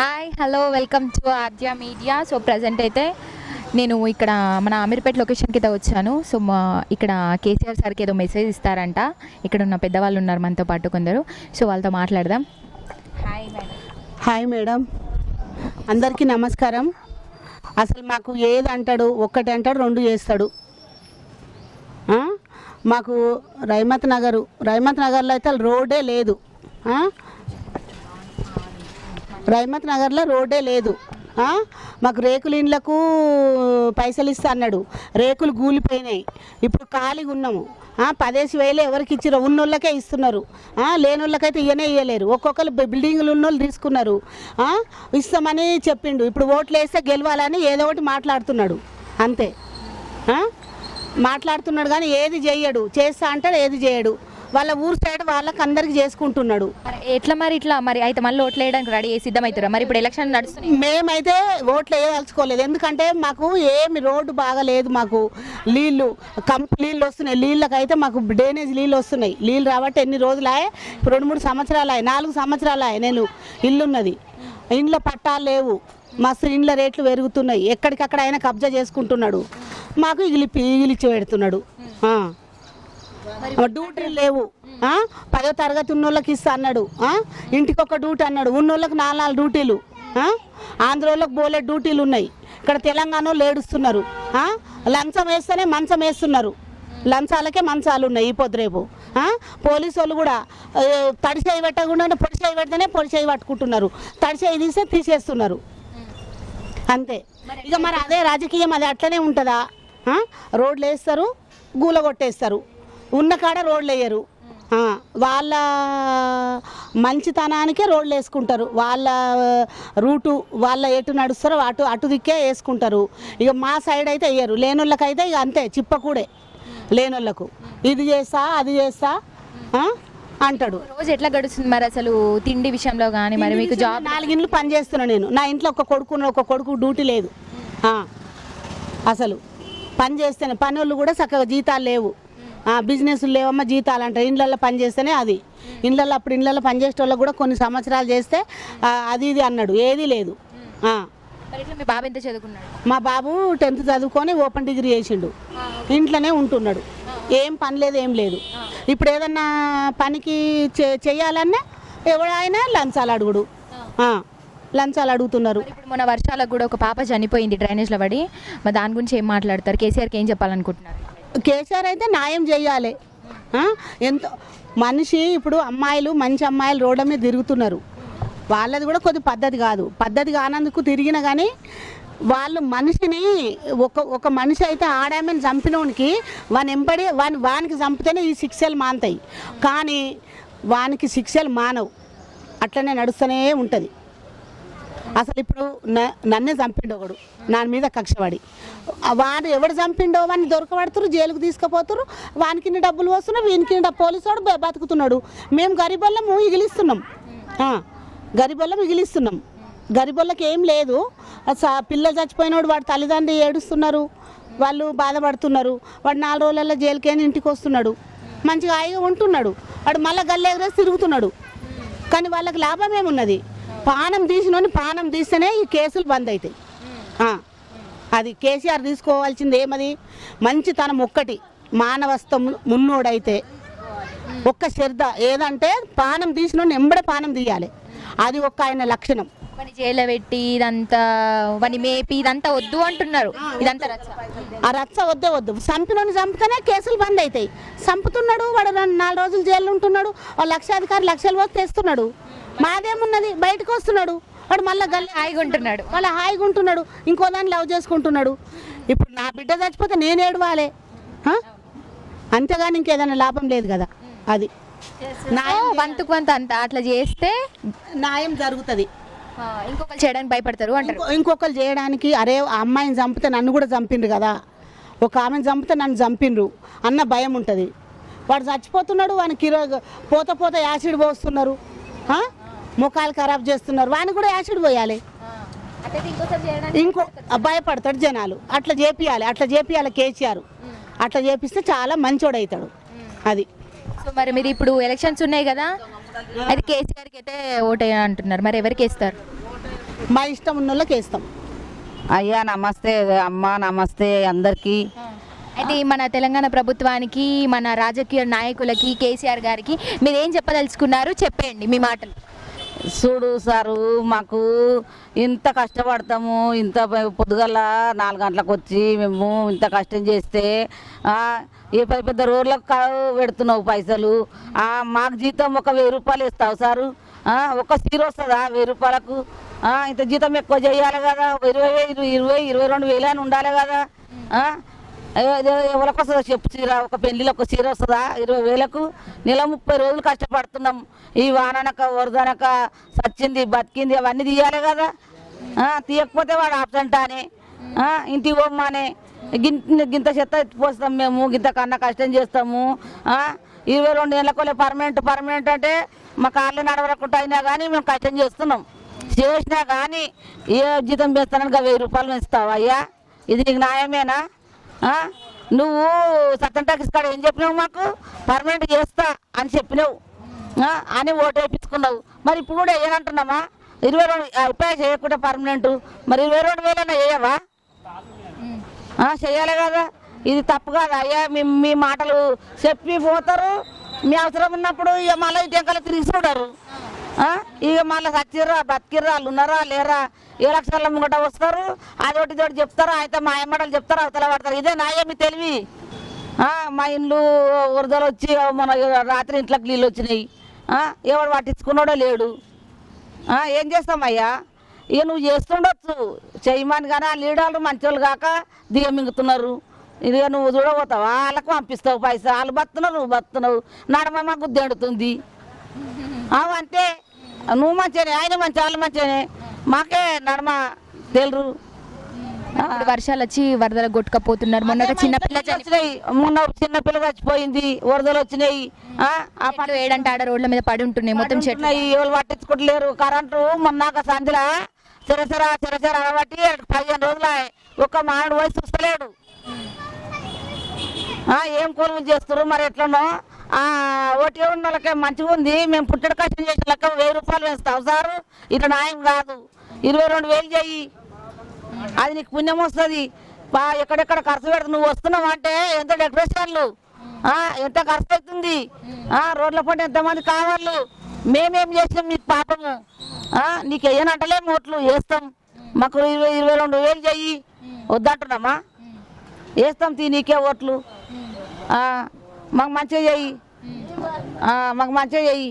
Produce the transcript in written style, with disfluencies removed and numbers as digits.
Hi hello welcome to Aadya media. So present అయితే నేను ఇక్కడ మన అమీర్పేట్ లొకేషన్కి అయితే వచ్చాను. సో ఇక్కడ కేసీఆర్ సార్కి ఏదో మెసేజ్ ఇస్తారంట. ఇక్కడ ఉన్న పెద్దవాళ్ళు ఉన్నారు మనతో పాటు కొందరు. సో వాళ్ళతో మాట్లాడదాం. Hi madam. హాయ్ మేడం, అందరికీ నమస్కారం. అసలు మాకు ఏది అంటాడు, ఒక్కటి అంటాడు, రెండు చేస్తాడు. మాకు రైమత్ నగర్లో అయితే రోడ్డే లేదు. రైమత్ నగర్లో రోడ్డే లేదు. మాకు రేకుల ఇండ్లకు పైసలు ఇస్తా అన్నాడు, రేకులు కూలిపోయినాయి. ఇప్పుడు ఖాళీగా ఉన్నాము. 10,000 ఎవరికి ఇచ్చిరో ఉన్నోళ్ళకే ఇస్తున్నారు, లేని వాళ్ళకైతే ఇయ్యలేరు. ఒక్కొక్కరు బిల్డింగ్లు ఉన్నోళ్ళు తీసుకున్నారు. ఇస్తామని చెప్పిండు. ఇప్పుడు ఓట్లు వేస్తే గెలవాలని ఏదో ఒకటి మాట్లాడుతున్నాడు, అంతే. మాట్లాడుతున్నాడు కానీ ఏది చేయడు. చేస్తా అంటాడు, ఏది చేయడు. వాళ్ళ ఊరు సైడ్ వాళ్ళకి అందరికి చేసుకుంటున్నాడు. ఇట్లా మరి అయితే మళ్ళీ ఓట్లు వేయడానికి రెడీ సిద్ధమవుతారా? మరి ఇప్పుడు ఎలక్షన్ నడుస్తుంది. మేమైతే ఓట్లు వేయదలుచుకోలేదు, ఎందుకంటే మాకు ఏమి రోడ్డు బాగాలేదు. మాకు నీళ్ళు నీళ్ళు వస్తున్నాయి. నీళ్ళకైతే మాకు డ్రైనేజ్ నీళ్ళు వస్తున్నాయి. నీళ్ళు రాబట్టి ఎన్ని రోజులాయే, 2-3 సంవత్సరాలు 4 సంవత్సరాలు నేను ఇల్లున్నది. ఇండ్ల పట్టాలు లేవు. మస్తు ఇండ్ల రేట్లు పెరుగుతున్నాయి. ఎక్కడికక్కడ ఆయన కబ్జా చేసుకుంటున్నాడు. మాకు ఇగిలిచ్చి పెడుతున్నాడు. డ్యూటీలు లేవు. 10వ తరగతి ఉన్నోళ్ళకి ఇస్తా అన్నాడు. ఇంటికి ఒక డ్యూటీ అన్నాడు. ఉన్నోళ్ళకి 4 డ్యూటీలు. ఆంధ్రోళ్ళకి బోలే డ్యూటీలు ఉన్నాయి. ఇక్కడ తెలంగాణ వాళ్ళు ఏడుస్తున్నారు. లంచం వేస్తేనే మంచం వేస్తున్నారు. లంచాలకే మంచాలు ఉన్నాయి ఈ పొద్దురేపు. పోలీసు వాళ్ళు కూడా తడిచేయి పెట్టకుండా పొడిచేయి పెడితేనే పొడిచేయి పట్టుకుంటున్నారు. తడిచేయి తీస్తే తీసేస్తున్నారు, అంతే. ఇక మరి అదే రాజకీయం, అది అట్లనే ఉంటుందా? రోడ్లు వేస్తారు, గూల కొట్టేస్తారు, ఉన్న కాడ రోడ్లు వేయరు. వాళ్ళ మంచితనానికే రోడ్లు వేసుకుంటారు. వాళ్ళ రూటు వాళ్ళ ఎటు నడుస్తారో అటు దిక్కే వేసుకుంటారు. ఇక మా సైడ్ అయితే వేయరు. లేనోళ్ళకైతే ఇక అంతే, చిప్పకూడే లేనోళ్ళకు. ఇది చేస్తా అది చేస్తా అంటాడు. రోజు ఎట్లా గడుస్తుంది మరి అసలు తిండి విషయంలో కానీ? మరి మీకు జాబ్ 4 ఇండ్లు పని చేస్తున్నా నేను. నా ఇంట్లో ఒక కొడుకు డ్యూటీ లేదు. అసలు పని చేస్తేనే, పని వాళ్ళు కూడా చక్కగా జీతాలు లేవు. బిజినెస్లు లేవమ్మా, జీతాలు అంటారు. ఇండ్లలో పని చేస్తేనే అది. అప్పుడు ఇండ్లలో పని చేసే వాళ్ళకు కూడా కొన్ని సంవత్సరాలు చేస్తే అది ఇది అన్నాడు, ఏదీ లేదు. మీ బాబు ఎంత చదువుకున్నాడు? మా బాబు 10th చదువుకొని ఓపెన్ డిగ్రీ చేసిండు. ఇంట్లోనే ఉంటున్నాడు. ఏం పని లేదు, ఏం లేదు. ఇప్పుడు ఏదన్నా పనికి చెయ్యాలన్నా ఎవడైనా లంచాలు అడుగుడు, లంచాలు అడుగుతున్నారు. ఇప్పుడు మొన్న వర్షాలకు కూడా ఒక పాప చనిపోయింది డ్రైనేజ్లో పడి. మరి దాని గురించి ఏం మాట్లాడతారు? కేసీఆర్కి ఏం చెప్పాలనుకుంటున్నారు? కేసీఆర్ అయితే న్యాయం చేయాలి. ఎంతో మనిషి ఇప్పుడు మంచి అమ్మాయిలు రోడ్ల మీద తిరుగుతున్నారు. వాళ్ళది కూడా కొద్ది పద్ధతి కానందుకు తిరిగినా కానీ వాళ్ళు మనిషిని ఒక మనిషి అయితే ఆడామని చంపినోనికి వానికి చంపితేనే ఈ శిక్షలు మానతాయి. కానీ వానికి శిక్షలు మానవు, అట్లనే నడుస్తూనే ఉంటుంది. అసలు ఇప్పుడు నన్నే చంపిండు ఒకడు, నా మీద కక్షపడి. వాడు ఎవడు చంపిండో వాడిని దొరకబడుతురు, జైలుకు తీసుకుపోతురు. వానికి డబ్బులు వస్తున్నాయి, వీనికి పోలీసు వాడు బతుకుతున్నాడు. మేము గరీబోళ్ళము ఇగిలిస్తున్నాం. గరీబోళ్ళకి ఏం లేదు. పిల్లలు చచ్చిపోయినోడు వాడు తల్లిదండ్రులు ఏడుస్తున్నారు, వాళ్ళు బాధపడుతున్నారు. వాడు 4 రోజులలో జైలుకేని ఇంటికి వస్తున్నాడు, మంచిగా హాయిగా ఉంటున్నాడు. వాడు మళ్ళీ గల్లెగరేసి తిరుగుతున్నాడు. కానీ వాళ్ళకి లాభం ఏమున్నది? పానం తీస్తేనే ఈ కేసులు బంద్ అవుతాయి. అది కేసీఆర్ తీసుకోవాల్సింది ఏమది? మంచితనం ఒక్కటి, మానవత్వం మున్నోడైతే ఒక్క శ్రద్ధ ఏదంటే పానం తీసినోడిని ఎంబడే పానం తీయాలి. అది ఒక్క ఆయన లక్షణం. జైల్లో పెట్టి ఇదంతా వాని మేపి ఇదంతా వద్దు అంటున్నారు. ఇదంతా రచ్చ వద్దు. చంపినోని చంపితేనే కేసులు బంద్ అవుతాయి. చంపుతున్నాడు వాడు, 4 రోజులు జైల్లో ఉంటున్నాడు. లక్షాధికారి లక్షలు పోతే తెస్తున్నాడు. మాదేమున్నది? బయటకు వస్తున్నాడు వాడు, మళ్ళీ హాయిగా ఉంటున్నాడు. ఇంకో దాన్ని లవ్ చేసుకుంటున్నాడు. ఇప్పుడు నా బిడ్డ చచ్చిపోతే నేను ఏడవాలి, అంతేగాని ఇంకేదైనా లాభం లేదు కదా. అది వంతుకు అంత అట్లా చేస్తే న్యాయం జరుగుతుంది. ఇంకొకరు చేయడానికి భయపడతారు అంటారు. ఇంకొకరు చేయడానికి, అరే ఆ అమ్మాయిని చంపితే నన్ను కూడా చంపిండ్రు కదా, ఒక ఆమెను చంపితే నన్ను చంపిండ్రు అన్న భయం ఉంటుంది. వాడు చచ్చిపోతున్నాడు, వానికి పోత యాసిడ్ పోస్తున్నారు, ముఖాలు ఖరాబ్ చేస్తున్నారు. వానికి కూడా యాసిడ్ పోయాలి. ఇంకో భయపడతాడు జనాలు. అట్లా చేపియాలి కేసీఆర్. అట్లా చేపిస్తే చాలా మంచోడు అవుతాడు. అది. సో మరి మీరు ఇప్పుడు ఎలక్షన్స్ ఉన్నాయి కదా, అది కేసీఆర్కి అయితే ఓటు అంటున్నారు, మరి ఎవరికి వేస్తారు? మా ఇష్టం ఉన్న వాళ్ళకి వేస్తాం. అయ్యా నమస్తే అమ్మ, నమస్తే అందరికీ. అయితే మన తెలంగాణ ప్రభుత్వానికి, మన రాజకీయ నాయకులకి, కేసీఆర్ గారికి మీరు ఏం చెప్పదలుచుకున్నారు? చెప్పండి మీ మాటలు. చూడు సారు, మాకు ఇంత కష్టపడతాము, ఇంత పొద్దుగల 4 గంటలకు వచ్చి మేము ఇంత కష్టం చేస్తే ఏ పెద్ద పెద్ద రోడ్లకు పెడుతున్నావు పైసలు. మాకు జీతం ఒక 1000 రూపాయలు ఇస్తావు సారు. ఒక సీర వస్తుందా 1000 రూపాయలకు? ఇంత జీతం ఎక్కువ చేయాలి కదా, 22 వేలు అని ఉండాలి కదా. ఎవరికి వస్తుందా చెప్పు చీర? ఒక పెళ్లిలో ఒక చీర వస్తుందా 20 వేలకు? నెల 30 రోజులు కష్టపడుతున్నాం. ఈ వాననక వరదనక సచ్చింది బతికింది అవన్నీ తీయాలి కదా. తీయకపోతే వాడు ఆబ్సెంట్ అని ఇంటికి పోమ్మనే గింత చెత్త ఎత్తిపోస్తాం మేము, గింత కన్నా కష్టం చేస్తాము. 22 ఏళ్ళకోలే పర్మనెంట్ అంటే మా కార్లు నడవరకుండా అయినా కానీ మేము కష్టం చేస్తున్నాం. చేసినా కానీ ఏ జీతం వేస్తానని 1000 రూపాయలు ఇస్తావు అయ్యా? ఇది నీకు న్యాయమేనా? నువ్వు సత్తం టాక్స్ కాడ ఏం చెప్పినావు? మాకు పర్మనెంట్ చేస్తా అని చెప్పినావు అని ఓటు వేయించుకున్నావు. మరి ఇప్పుడు కూడా ఏమంటున్నామా? 22 అయిపోయా చేయకుండా పర్మనెంట్, మరి 22 వేలైనా వేయవా? చేయాలి కదా. ఇది తప్పు కాదు అయ్యా. మీ మాటలు చెప్పి పోతారు, మీ అవసరం ఉన్నప్పుడు ఇక మళ్ళీ ఇటు వెనకాల తిరిగి చూడరు. ఇక మళ్ళీ సచ్చిర్రా బతికిర్రా వాళ్ళు ఉన్నారా లేరా, ఏ లక్షల ముంగట వస్తారు, అదొకటి తోటి చెప్తారు, అయితే మా అమ్మటలు చెప్తారు, అవతల పడతారు. ఇదే నాయమి తెలివి. మా ఇండ్లు వరదలు వచ్చి మన రాత్రి ఇంట్లోకి నీళ్ళు వచ్చినాయి, ఎవడు పట్టించుకున్నాడో లేడు. ఏం చేస్తామయ్యా? ఇక నువ్వు చేస్తుండొచ్చు చేయమని, కానీ ఆ లీడర్లు మంచోళ్ళు కాక దిగమింగుతున్నారు. ఇదిగా నువ్వు చూడబోతావా? వాళ్ళకు పంపిస్తావు పైసా, వాళ్ళు బతున్నావు, నువ్వు బతున్నావు, నడమ మాకు గుద్దెడుతుంది. అంతే, నువ్వు మంచిగానే, ఆయన మంచి, వాళ్ళు మంచిగానే, మాకే నడమ తెలురు. ఇప్పుడు వర్షాలు వచ్చి వరదలు కొట్టుకపోతున్నారు. మొన్న చిన్నపిల్ల వచ్చినాయి, మొన్న చిన్నపిల్ల చచ్చిపోయింది, వరదలు వచ్చినాయి. ఆ పండు ఏడంటే ఆడ రోడ్ల మీద పడి ఉంటున్నాయి, మొత్తం చెట్లు. ఎవరు పట్టించుకోవట్లేరు. కరెంటు మొన్నాక సంధిలా చిరసర అనబట్టి 15 రోజులు ఒక్క మానవుడు పోయి చూస్తలేడు. ఏం కూలి చేస్తారు మరి ఎట్లనో. ఒకటి ఉన్న వాళ్ళకే మంచిగా ఉంది, మేము పుట్టడి కష్టం చేసిన లెక్క 1000 రూపాయలు వేస్తావు సారు. ఇట్లా న్యాయం కాదు. 22 వేలు చెయ్యి, అది నీకు పుణ్యం వస్తుంది. ఎక్కడెక్కడ ఖర్చు పెడుతుంది. నువ్వు వస్తున్నావు అంటే ఎంత డెకరేషన్లు, ఎంత ఖర్చు అవుతుంది, రోడ్ల పంట ఎంతమంది కావాలి, మేమేం చేసినాం నీకు పాపము. నీకు వేయనంటలేము, ఓట్లు వేస్తాం. మాకు 22 వేలు చెయ్యి, వద్దంటున్నామా? వేస్తాం నీకే ఓట్లు. మాకు మంచిగా చెయ్యి, మాకు మంచిగా చెయ్యి.